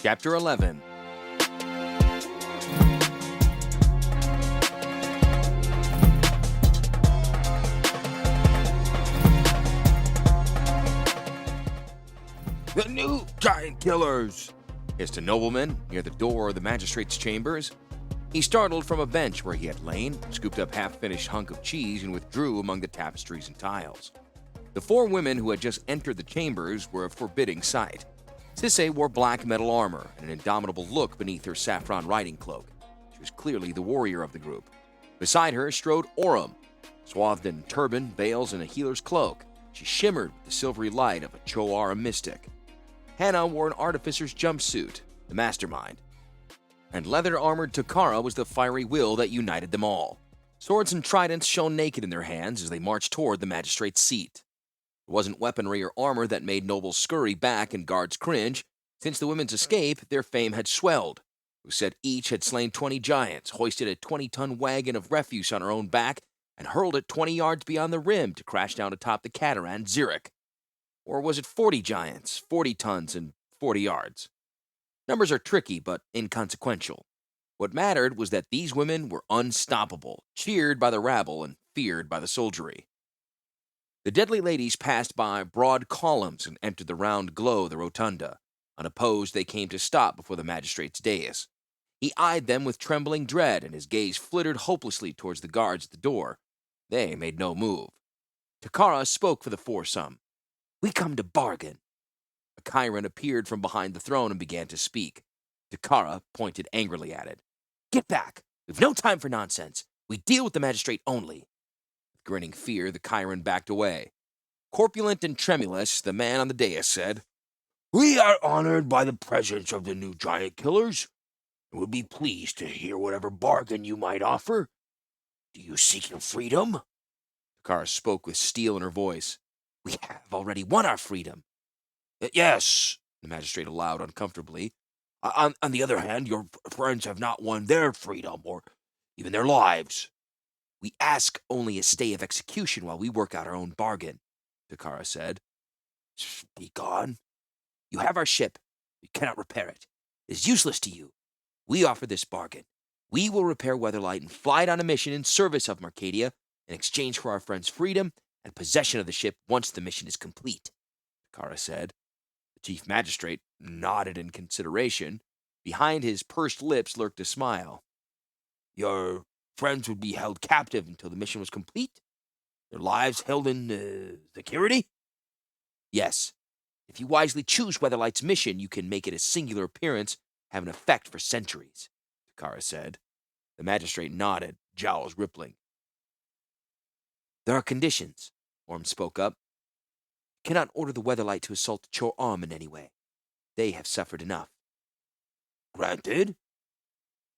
Chapter 11. The new giant killers! Hissed a nobleman near the door of the magistrate's chambers. He startled from a bench where he had lain, scooped up half-finished hunk of cheese, and withdrew among the tapestries and tiles. The four women who had just entered the chambers were a forbidding sight. Sisse wore black metal armor and an indomitable look beneath her saffron riding cloak. She was clearly the warrior of the group. Beside her strode Aurum, swathed in turban, veils, and a healer's cloak. She shimmered with the silvery light of a Cho'Ara mystic. Hannah wore an artificer's jumpsuit, the mastermind. And leather-armored Takara was the fiery will that united them all. Swords and tridents shone naked in their hands as they marched toward the magistrate's seat. It wasn't weaponry or armor that made nobles scurry back and guards cringe. Since the women's escape, their fame had swelled. Who said each had slain 20 giants, hoisted a 20-ton wagon of refuse on her own back, and hurled it 20 yards beyond the rim to crash down atop the Cataran Zurich. Or was it 40 giants, 40 tons, and 40 yards? Numbers are tricky, but inconsequential. What mattered was that these women were unstoppable, cheered by the rabble and feared by the soldiery. The deadly ladies passed by broad columns and entered the round glow of the rotunda. Unopposed, they came to stop before the magistrate's dais. He eyed them with trembling dread, and his gaze flittered hopelessly towards the guards at the door. They made no move. Takara spoke for the foursome. "We come to bargain." A Chiron appeared from behind the throne and began to speak. Takara pointed angrily at it. "Get back! We've no time for nonsense. We deal with the magistrate only." With grinning fear, the Chiron backed away. Corpulent and tremulous, the man on the dais said, "We are honored by the presence of the new giant killers, and would be pleased to hear whatever bargain you might offer. Do you seek your freedom?" Takara spoke with steel in her voice. "We have already won our freedom." "Yes," the magistrate allowed uncomfortably. On the other hand, your friends have not won their freedom, or even their lives." "We ask only a stay of execution while we work out our own bargain," Takara said. "Speak on." "You have our ship. You cannot repair it. It is useless to you. We offer this bargain. We will repair Weatherlight and fly it on a mission in service of Mercadia in exchange for our friend's freedom and possession of the ship once the mission is complete," Takara said. The chief magistrate nodded in consideration. Behind his pursed lips lurked a smile. "Your friends would be held captive until the mission was complete? Their lives held in security?" "Yes. If you wisely choose Weatherlight's mission, you can make it a singular appearance, have an effect for centuries," Takara said. The magistrate nodded, jowls rippling. "There are conditions," Orm spoke up. "You cannot order the Weatherlight to assault the Cho'Am in any way. They have suffered enough." "Granted."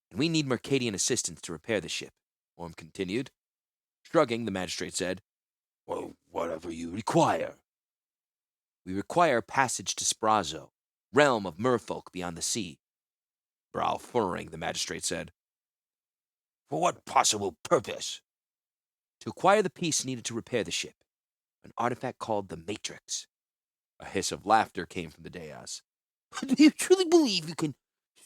"And we need Mercadian assistance to repair the ship," Orm continued. Shrugging, the magistrate said, "Well, whatever you require." "We require passage to Sprazzo, realm of merfolk beyond the sea." Brow furrowing, the magistrate said, "For what possible purpose?" "To acquire the piece needed to repair the ship, an artifact called the Matrix." A hiss of laughter came from the dais. "Do you truly believe you can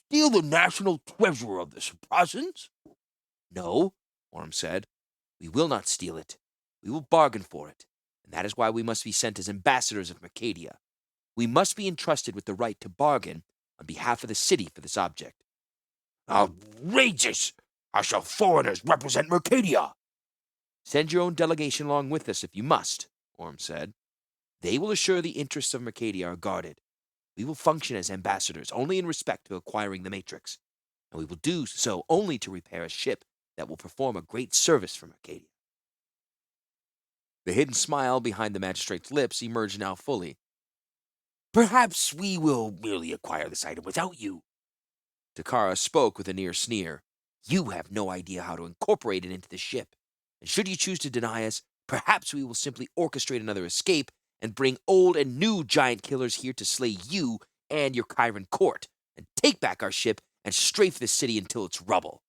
steal the national treasure of the Sprazans?" "No," Orm said. "We will not steal it. We will bargain for it, and that is why we must be sent as ambassadors of Mercadia. We must be entrusted with the right to bargain on behalf of the city for this object." "Outrageous! How shall foreigners represent Mercadia?" "Send your own delegation along with us if you must," Orm said. "They will assure the interests of Mercadia are guarded. We will function as ambassadors only in respect to acquiring the Matrix, and we will do so only to repair a ship that will perform a great service for Mercadia." The hidden smile behind the magistrate's lips emerged now fully. "Perhaps we will merely acquire this item without you." Takara spoke with a near sneer. "You have no idea how to incorporate it into the ship, and should you choose to deny us, perhaps we will simply orchestrate another escape and bring old and new giant killers here to slay you and your Chiron court, and take back our ship and strafe the city until it's rubble."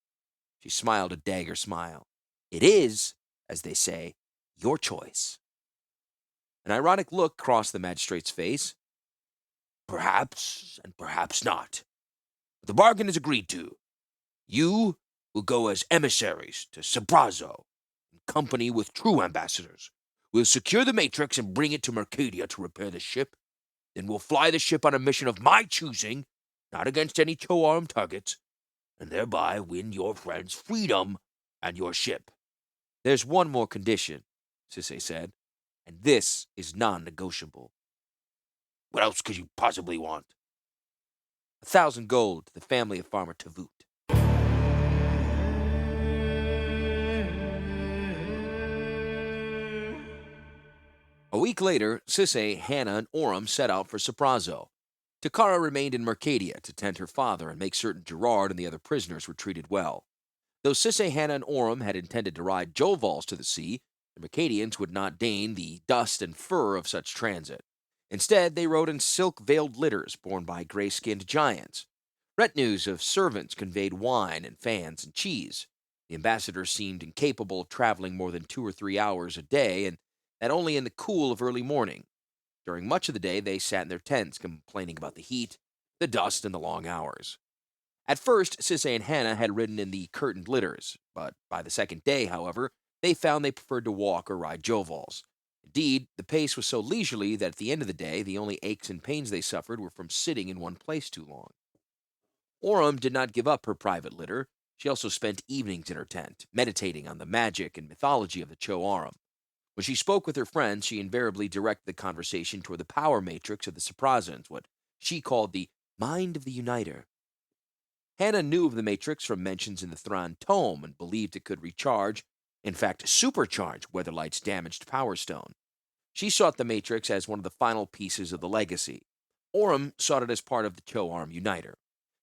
She smiled a dagger smile. "It is, as they say, your choice." An ironic look crossed the magistrate's face. "Perhaps, and perhaps not. The bargain is agreed to. You will go as emissaries to Sabrazo, in company with true ambassadors. We'll secure the Matrix and bring it to Mercadia to repair the ship. Then we'll fly the ship on a mission of my choosing, not against any Cho-armed targets, and thereby win your friends freedom and your ship. There's one more condition, Sisay said, and this is non-negotiable. What else could you possibly want? 1,000 gold to the family of Farmer Tavut. A week later, Sisay, Hannah, and Orem set out for Saprazo. Takara remained in Mercadia to tend her father and make certain Gerard and the other prisoners were treated well. Though Sisay, Hannah, and Orem had intended to ride Jovals to the sea, the Mercadians would not deign the dust and fur of such transit. Instead, they rode in silk-veiled litters borne by gray-skinned giants. Retinues of servants conveyed wine and fans and cheese. The ambassadors seemed incapable of traveling more than 2 or 3 hours a day, and that only in the cool of early morning. During much of the day, they sat in their tents, complaining about the heat, the dust, and the long hours. At first, Sisay and Hannah had ridden in the curtained litters, but by the second day, however, they found they preferred to walk or ride Jovals. Indeed, the pace was so leisurely that at the end of the day, the only aches and pains they suffered were from sitting in one place too long. Orem did not give up her private litter. She also spent evenings in her tent, meditating on the magic and mythology of the Cho-Aram. When she spoke with her friends, she invariably directed the conversation toward the power matrix of the Saprazans, what she called the mind of the Uniter. Hannah knew of the matrix from mentions in the Thran tome and believed it could recharge, in fact supercharge, Weatherlight's damaged power stone. She sought the matrix as one of the final pieces of the legacy. Orem sought it as part of the Cho-Arm Uniter.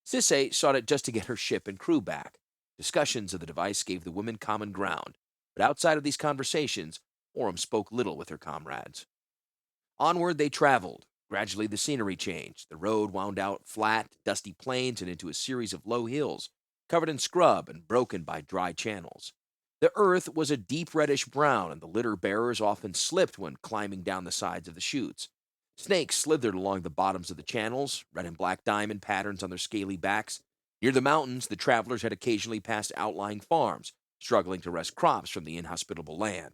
Sisay sought it just to get her ship and crew back. Discussions of the device gave the women common ground, but outside of these conversations, Orem spoke little with her comrades. Onward they traveled. Gradually the scenery changed. The road wound out flat, dusty plains and into a series of low hills, covered in scrub and broken by dry channels. The earth was a deep reddish brown, and the litter bearers often slipped when climbing down the sides of the chutes. Snakes slithered along the bottoms of the channels, red and black diamond patterns on their scaly backs. Near the mountains, the travelers had occasionally passed outlying farms, struggling to wrest crops from the inhospitable land.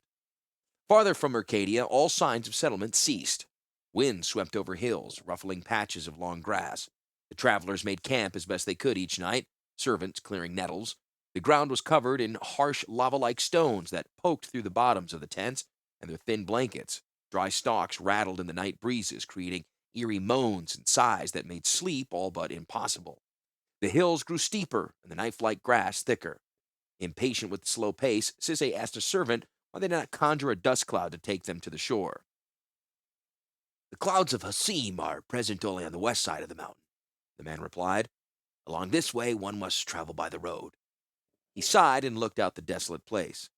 Farther from Mercadia, all signs of settlement ceased. Wind swept over hills, ruffling patches of long grass. The travelers made camp as best they could each night, servants clearing nettles. The ground was covered in harsh lava-like stones that poked through the bottoms of the tents and their thin blankets. Dry stalks rattled in the night breezes, creating eerie moans and sighs that made sleep all but impossible. The hills grew steeper and the knife-like grass thicker. Impatient with the slow pace, Sisay asked a servant why they did not conjure a dust cloud to take them to the shore. The clouds of Hasim are present only on the west side of the mountain, the man replied. Along this way one must travel by the road. He sighed and looked out the desolate place.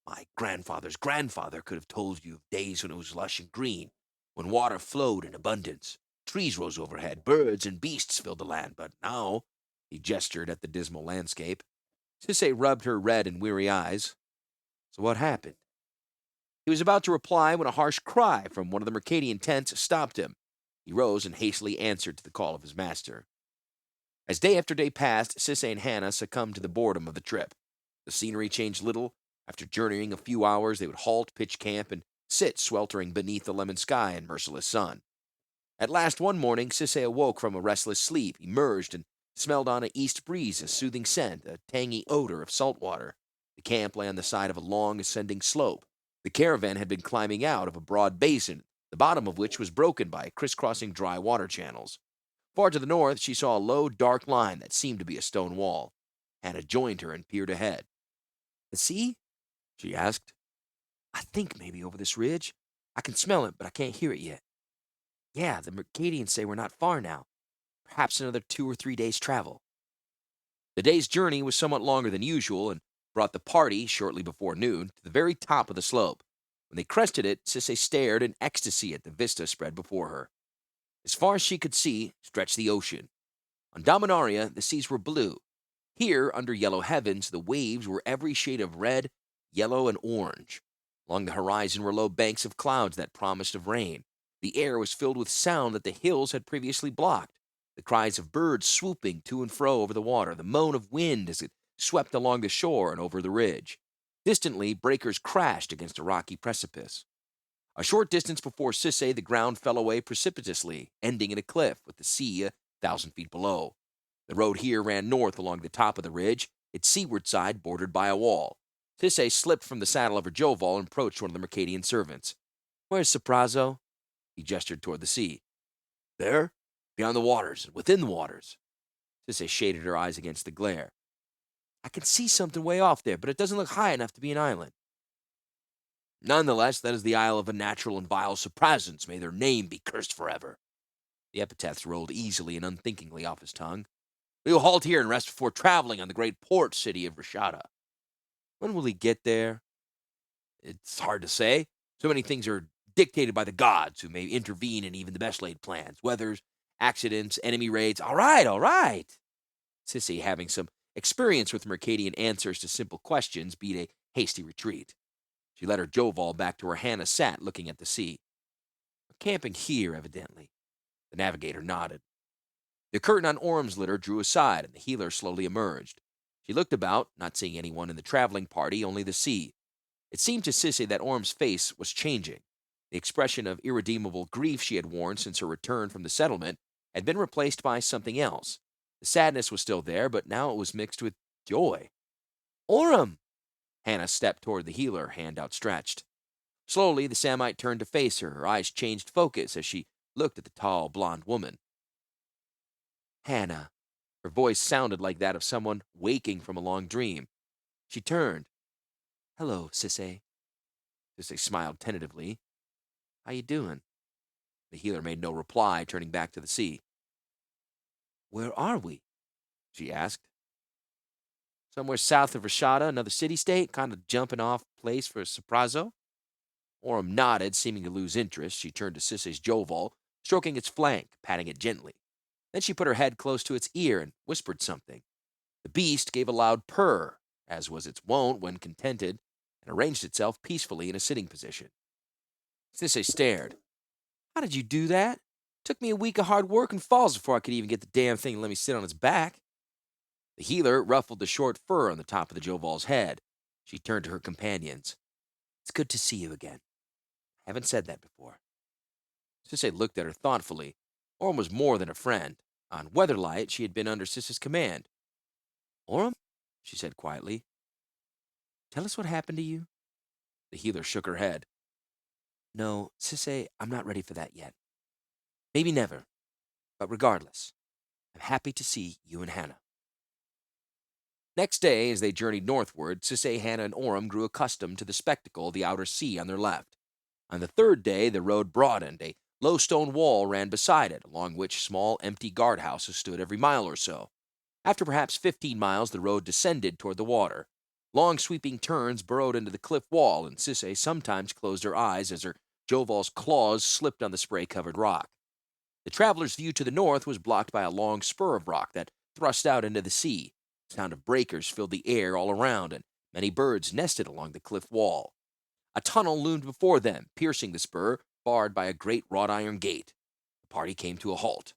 My grandfather's grandfather could have told you of days when it was lush and green, when water flowed in abundance, trees rose overhead, birds and beasts filled the land, but now, he gestured at the dismal landscape. Sisay rubbed her red and weary eyes. So what happened? He was about to reply when a harsh cry from one of the Mercadian tents stopped him. He rose and hastily answered to the call of his master. As day after day passed, Sisay and Hannah succumbed to the boredom of the trip. The scenery changed little. After journeying a few hours, they would halt, pitch camp, and sit sweltering beneath the lemon sky and merciless sun. At last one morning, Sisay awoke from a restless sleep, emerged, and smelled on an east breeze a soothing scent, a tangy odor of salt water. The camp lay on the side of a long, ascending slope. The caravan had been climbing out of a broad basin, the bottom of which was broken by crisscrossing dry water channels. Far to the north, she saw a low, dark line that seemed to be a stone wall. Hannah joined her and peered ahead. The sea? She asked. I think maybe over this ridge. I can smell it, but I can't hear it yet. Yeah, the Mercadians say we're not far now. Perhaps another 2 or 3 days' travel. The day's journey was somewhat longer than usual and brought the party, shortly before noon, to the very top of the slope. When they crested it, Sisay stared in ecstasy at the vista spread before her. As far as she could see, stretched the ocean. On Dominaria, the seas were blue. Here, under yellow heavens, the waves were every shade of red, yellow, and orange. Along the horizon were low banks of clouds that promised of rain. The air was filled with sound that the hills had previously blocked. the cries of birds swooping to and fro over the water, the moan of wind as it swept along the shore and over the ridge. Distantly, breakers crashed against a rocky precipice. A short distance before Sisay, the ground fell away precipitously, ending in a cliff with the sea 1,000 feet below. The road here ran north along the top of the ridge, its seaward side bordered by a wall. Sisay slipped from the saddle of her Joval and approached one of the Mercadian servants. "Where's Saprazo?" He gestured toward the sea. "There, beyond the waters, and within the waters." Sisay shaded her eyes against the glare. "I can see something way off there, but it doesn't look high enough to be an island." "Nonetheless, that is the isle of unnatural and vile Saprazans. May their name be cursed forever." The epithets rolled easily and unthinkingly off his tongue. "We will halt here and rest before traveling on the great port city of Rashada." "When will he get there?" "It's hard to say. So many things are dictated by the gods, who may intervene in even the best laid plans. Weathers, accidents, enemy raids." All right, all right." Sissy, having some experience with Mercadian answers to simple questions, beat a hasty retreat. She led her Joval back to where Hannah sat, looking at the sea. "We're camping here, evidently." The navigator nodded. The curtain on Orm's litter drew aside, and the healer slowly emerged. She looked about, not seeing anyone in the traveling party, only the sea. It seemed to Sissy that Orm's face was changing. The expression of irredeemable grief she had worn since her return from the settlement had been replaced by something else. The sadness was still there, but now it was mixed with joy. "Orm!" Hannah stepped toward the healer, hand outstretched. Slowly, the Samite turned to face her. Her eyes changed focus as she looked at the tall, blonde woman. "Hannah." Her voice sounded like that of someone waking from a long dream. She turned. "Hello, Sissay." Sissay smiled tentatively. "How you doing?" The healer made no reply, turning back to the sea. "Where are we?" she asked. "Somewhere south of Rashada, another city-state, kind of jumping off place for Saprazo." Orm nodded, seeming to lose interest. She turned to Sissay's Joval, stroking its flank, patting it gently. Then she put her head close to its ear and whispered something. The beast gave a loud purr, as was its wont when contented, and arranged itself peacefully in a sitting position. Sissay stared. "How did you do that? Took me a week of hard work and falls before I could even get the damn thing to let me sit on its back." The healer ruffled the short fur on the top of the Joval's head. She turned to her companions. "It's good to see you again. I haven't said that before." Sissay looked at her thoughtfully. Orm was more than a friend. On Weatherlight, she had been under Sissay's command. "Orm," she said quietly, "tell us what happened to you." The healer shook her head. "No, Sissay, I'm not ready for that yet. Maybe never. But regardless, I'm happy to see you and Hannah." Next day, as they journeyed northward, Sissay, Hannah, and Orm grew accustomed to the spectacle of the outer sea on their left. On the third day, the road broadened. A low stone wall ran beside it, along which small, empty guardhouses stood every mile or so. After perhaps 15 miles, the road descended toward the water. Long sweeping turns burrowed into the cliff wall, and Sissay sometimes closed her eyes as her Joval's claws slipped on the spray-covered rock. The traveler's view to the north was blocked by a long spur of rock that thrust out into the sea. The sound of breakers filled the air all around, and many birds nested along the cliff wall. A tunnel loomed before them, piercing the spur, barred by a great wrought iron gate. The party came to a halt.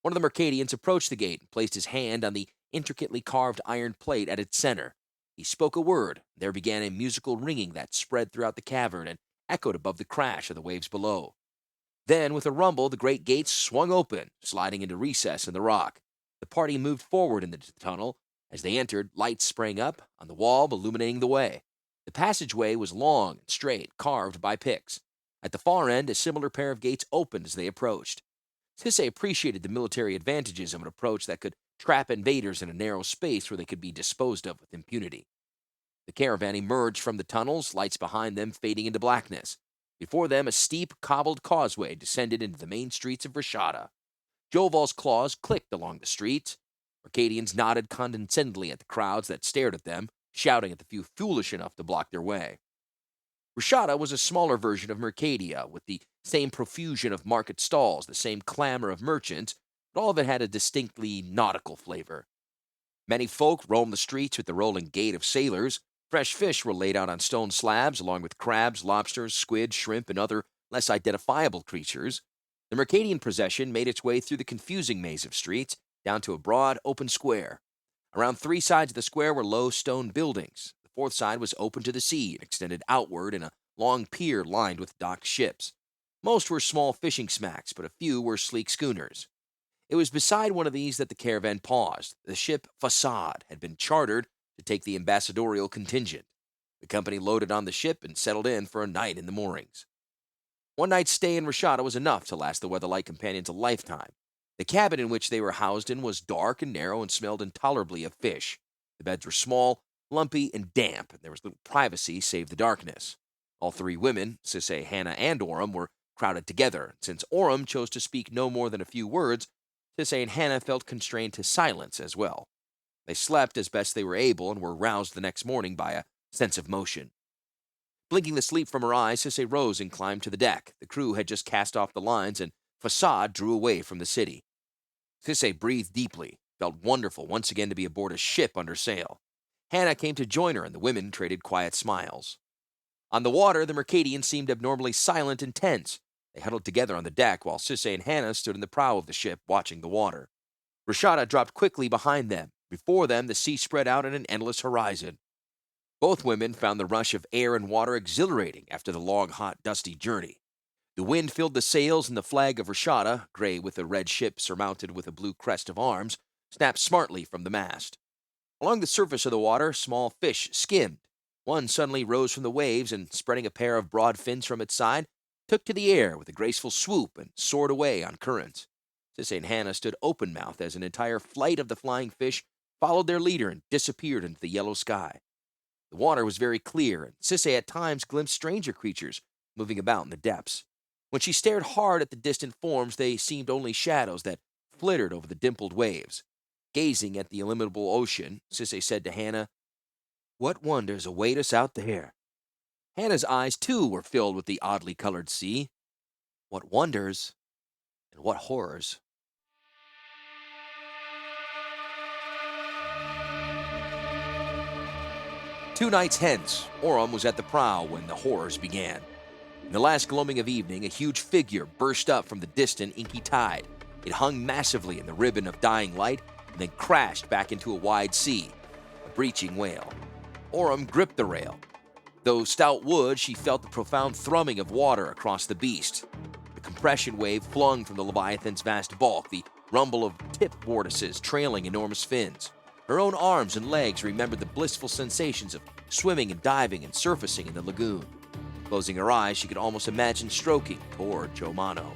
One of the Mercadians approached the gate and placed his hand on the intricately carved iron plate at its center. He spoke a word. There began a musical ringing that spread throughout the cavern and echoed above the crash of the waves below. Then, with a rumble, the great gates swung open, sliding into recess in the rock. The party moved forward into the tunnel. As they entered, lights sprang up on the wall, illuminating the way. The passageway was long and straight, carved by picks. At the far end, a similar pair of gates opened as they approached. Sissay appreciated the military advantages of an approach that could trap invaders in a narrow space where they could be disposed of with impunity. The caravan emerged from the tunnels, lights behind them fading into blackness. Before them, a steep, cobbled causeway descended into the main streets of Rashada. Joval's claws clicked along the streets. Mercadians nodded condescendingly at the crowds that stared at them, shouting at the few foolish enough to block their way. Rashada was a smaller version of Mercadia, with the same profusion of market stalls, the same clamor of merchants, but all of it had a distinctly nautical flavor. Many folk roamed the streets with the rolling gait of sailors. Fresh fish were laid out on stone slabs, along with crabs, lobsters, squid, shrimp, and other less identifiable creatures. The Mercadian procession made its way through the confusing maze of streets down to a broad, open square. Around three sides of the square were low stone buildings. The fourth side was open to the sea and extended outward in a long pier lined with docked ships. Most were small fishing smacks, but a few were sleek schooners. It was beside one of these that the caravan paused. The ship Facade had been chartered to take the ambassadorial contingent. The company loaded on the ship and settled in for a night in the moorings. One night's stay in Rashada was enough to last the Weatherlight companions a lifetime. The cabin in which they were housed in was dark and narrow and smelled intolerably of fish. The beds were small, lumpy, and damp, and there was little privacy save the darkness. All three women, Sisay, Hannah, and Orym, were crowded together. Since Orym chose to speak no more than a few words, Sisay and Hannah felt constrained to silence as well. They slept as best they were able and were roused the next morning by a sense of motion. Blinking the sleep from her eyes, Sisay rose and climbed to the deck. The crew had just cast off the lines, and Facade drew away from the city. Sisay breathed deeply, felt wonderful once again to be aboard a ship under sail. Hannah came to join her, and the women traded quiet smiles. On the water, the Mercadians seemed abnormally silent and tense. They huddled together on the deck, while Sisay and Hannah stood in the prow of the ship, watching the water. Rashada dropped quickly behind them. Before them, the sea spread out in an endless horizon. Both women found the rush of air and water exhilarating after the long, hot, dusty journey. The wind filled the sails, and the flag of Rashada, gray with a red ship surmounted with a blue crest of arms, snapped smartly from the mast. Along the surface of the water, small fish skimmed. One suddenly rose from the waves and, spreading a pair of broad fins from its side, took to the air with a graceful swoop and soared away on currents. Sisay and Hannah stood open-mouthed as an entire flight of the flying fish followed their leader and disappeared into the yellow sky. The water was very clear, and Sisay at times glimpsed stranger creatures moving about in the depths. When she stared hard at the distant forms, they seemed only shadows that flittered over the dimpled waves. Gazing at the illimitable ocean, Sisay said to Hannah, "What wonders await us out there?" Hannah's eyes, too, were filled with the oddly colored sea. What wonders and what horrors. Two nights hence, Orym was at the prow when the horrors began. In the last gloaming of evening, a huge figure burst up from the distant inky tide. It hung massively in the ribbon of dying light and then crashed back into a wide sea, a breaching whale. Orym gripped the rail. Though stout wood, she felt the profound thrumming of water across the beast. The compression wave flung from the Leviathan's vast bulk, the rumble of tip vortices trailing enormous fins. Her own arms and legs remembered the blissful sensations of swimming and diving and surfacing in the lagoon. Closing her eyes, she could almost imagine stroking poor Joe Mano.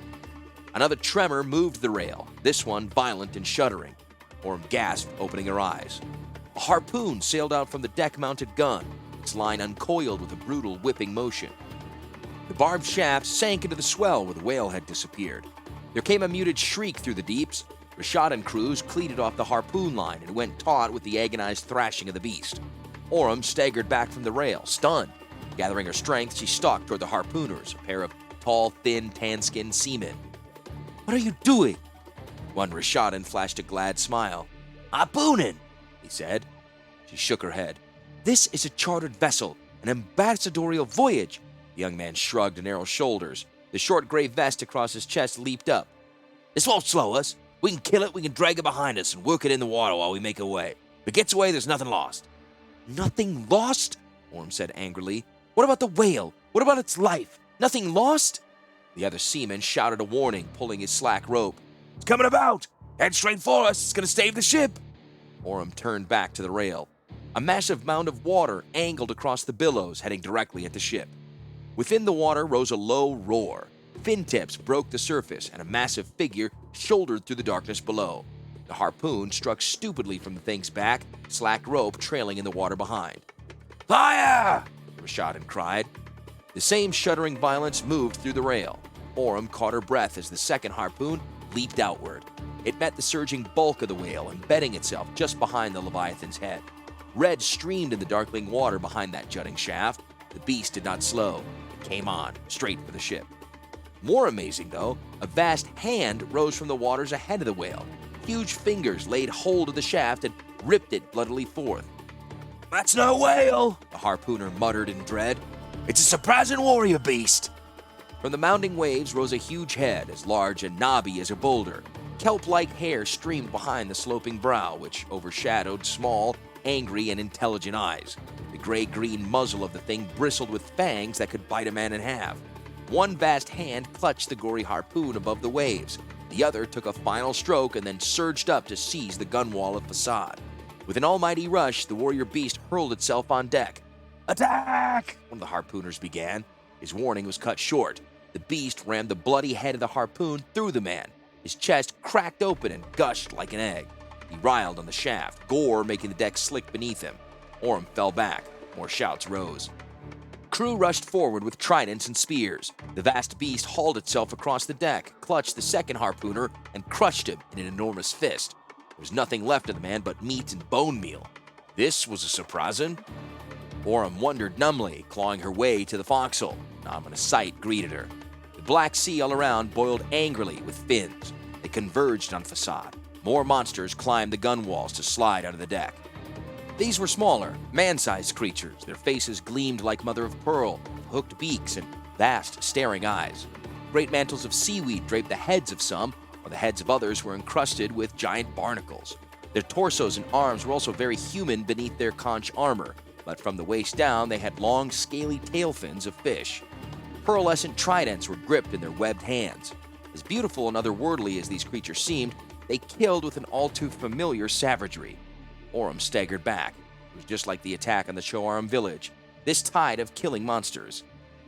Another tremor moved the rail, this one violent and shuddering. Orym gasped, opening her eyes. A harpoon sailed out from the deck-mounted gun, its line uncoiled with a brutal whipping motion. The barbed shaft sank into the swell where the whale had disappeared. There came a muted shriek through the deeps. Rashad and crews cleated off the harpoon line and went taut with the agonized thrashing of the beast. Orym staggered back from the rail, stunned. Gathering her strength, she stalked toward the harpooners, a pair of tall, thin, tan-skinned seamen. "What are you doing?" One Rashadan flashed a glad smile. "Harpooning," he said. She shook her head. "This is a chartered vessel, an ambassadorial voyage." The young man shrugged narrow shoulders. The short gray vest across his chest leaped up. "This won't slow us. We can kill it, we can drag it behind us and work it in the water while we make away. If it gets away, there's nothing lost." "Nothing lost?" Orym said angrily. "What about the whale? What about its life? Nothing lost?" The other seaman shouted a warning, pulling his slack rope. "It's coming about! Head straight for us! It's going to save the ship!" Orym turned back to the rail. A massive mound of water angled across the billows, heading directly at the ship. Within the water rose a low roar. Fin tips broke the surface, and a massive figure shouldered through the darkness below. The harpoon struck stupidly from the thing's back, slack rope trailing in the water behind. "Fire!" Rashadan cried. The same shuddering violence moved through the rail. Orym caught her breath as the second harpoon leaped outward. It met the surging bulk of the whale, embedding itself just behind the Leviathan's head. Red streamed in the darkling water behind that jutting shaft. The beast did not slow. It came on, straight for the ship. More amazing, though, a vast hand rose from the waters ahead of the whale. Huge fingers laid hold of the shaft and ripped it bloodily forth. "That's no whale," the harpooner muttered in dread. "It's a surprising warrior beast." From the mounding waves rose a huge head, as large and knobby as a boulder. Kelp-like hair streamed behind the sloping brow, which overshadowed small, angry, and intelligent eyes. The gray-green muzzle of the thing bristled with fangs that could bite a man in half. One vast hand clutched the gory harpoon above the waves. The other took a final stroke and then surged up to seize the gunwale of Facade. With an almighty rush, the warrior beast hurled itself on deck. "Attack!" one of the harpooners began. His warning was cut short. The beast rammed the bloody head of the harpoon through the man. His chest cracked open and gushed like an egg. He writhed on the shaft, gore making the deck slick beneath him. Orm fell back. More shouts rose. Crew rushed forward with tridents and spears. The vast beast hauled itself across the deck, clutched the second harpooner, and crushed him in an enormous fist. There was nothing left of the man but meat and bone meal. This was a surprisin'. Orm wondered numbly, clawing her way to the forecastle. An ominous sight greeted her. The black sea all around boiled angrily with fins. They converged on Facade. More monsters climbed the gunwales to slide onto the deck. These were smaller, man-sized creatures. Their faces gleamed like mother of pearl, hooked beaks and vast, staring eyes. Great mantles of seaweed draped the heads of some, while the heads of others were encrusted with giant barnacles. Their torsos and arms were also very human beneath their conch armor, but from the waist down they had long, scaly tail fins of fish. Pearlescent tridents were gripped in their webbed hands. As beautiful and otherworldly as these creatures seemed, they killed with an all-too-familiar savagery. Orm staggered back. It was just like the attack on the Cho'Aram village, this tide of killing monsters.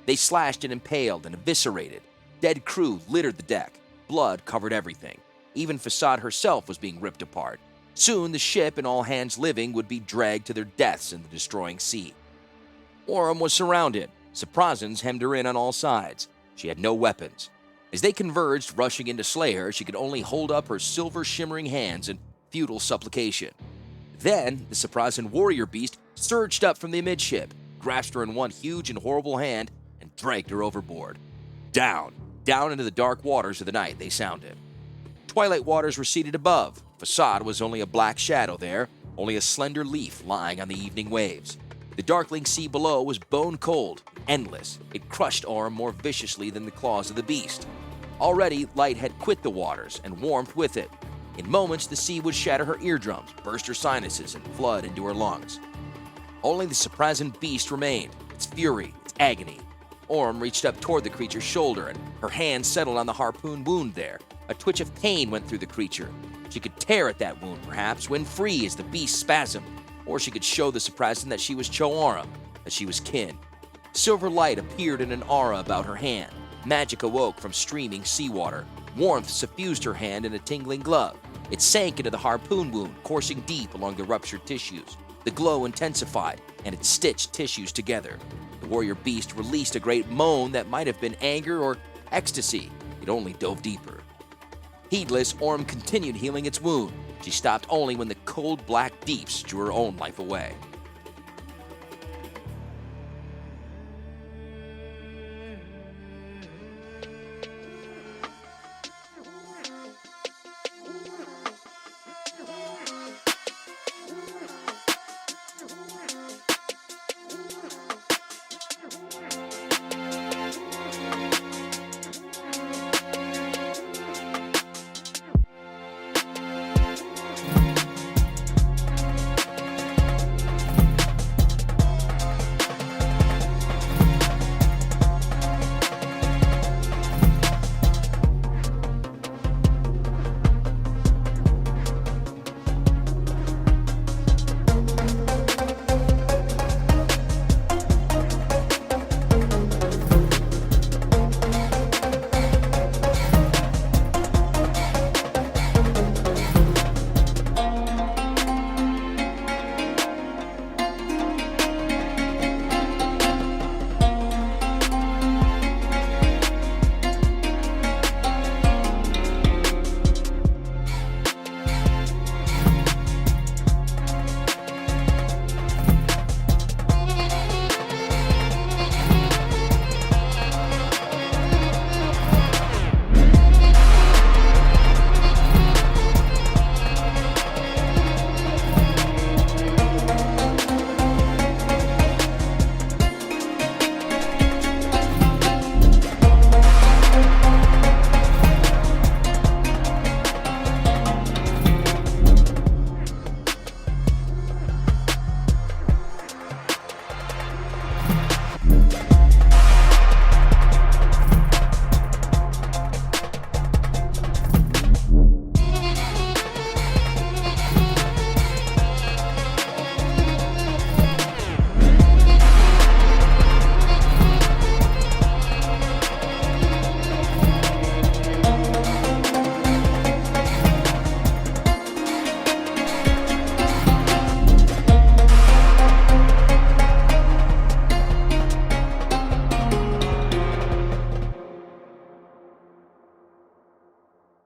They slashed and impaled and eviscerated. Dead crew littered the deck. Blood covered everything. Even Facade herself was being ripped apart. Soon the ship and all hands living would be dragged to their deaths in the destroying sea. Orm was surrounded. Surprisins hemmed her in on all sides. She had no weapons. As they converged, rushing in to slay her, she could only hold up her silver-shimmering hands in futile supplication. Then, the Surprisin warrior beast surged up from the amidship, grasped her in one huge and horrible hand, and dragged her overboard. Down into the dark waters of the night they sounded. Twilight waters receded above. Facade was only a black shadow there, only a slender leaf lying on the evening waves. The darkling sea below was bone-cold, endless. It crushed Orm more viciously than the claws of the beast. Already, light had quit the waters, and warmth with it. In moments, the sea would shatter her eardrums, burst her sinuses, and flood into her lungs. Only the Surprisin beast remained, its fury, its agony. Orm reached up toward the creature's shoulder, and her hand settled on the harpoon wound there. A twitch of pain went through the creature. She could tear at that wound, perhaps, when free as the beast spasmed, or she could show the Surprisin that she was Cho'Aram, that she was kin. Silver light appeared in an aura about her hand. Magic awoke from streaming seawater. Warmth suffused her hand in a tingling glove. It sank into the harpoon wound, coursing deep along the ruptured tissues. The glow intensified, and it stitched tissues together. The warrior beast released a great moan that might have been anger or ecstasy. It only dove deeper. Heedless, Orm continued healing its wound. She stopped only when the cold black deeps drew her own life away.